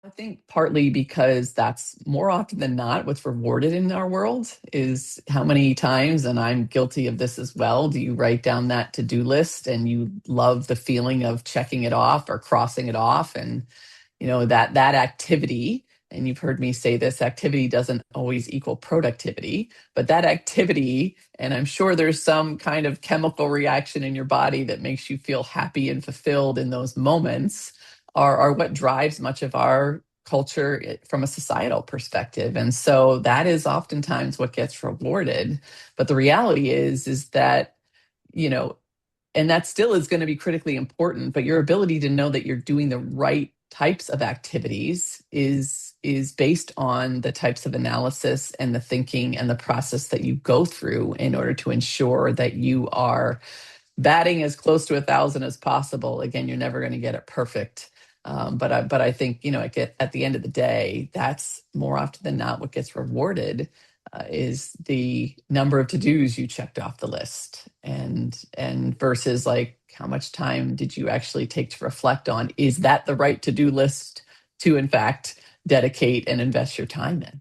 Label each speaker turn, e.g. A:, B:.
A: I think partly because that's more often than not what's rewarded in our world is how many times, and I'm guilty of this as well, do you write down that to-do list and you love the feeling of checking it off or crossing it off, and that activity, and you've heard me say this, activity doesn't always equal productivity, but that activity, and I'm sure there's some kind of chemical reaction in your body that makes you feel happy and fulfilled in those moments, are what drives much of our culture from a societal perspective. And so that is oftentimes what gets rewarded. But the reality is that, you know, and that still is going to be critically important, but your ability to know that you're doing the right types of activities is based on the types of analysis and the thinking and the process that you go through in order to ensure that you are batting as close to 1,000 as possible. Again, you're never going to get it perfect. But I think, at the end of the day, that's more often than not what gets rewarded, is the number of to-dos you checked off the list, and versus like how much time did you actually take to reflect on, is that the right to-do list to in fact dedicate and invest your time in?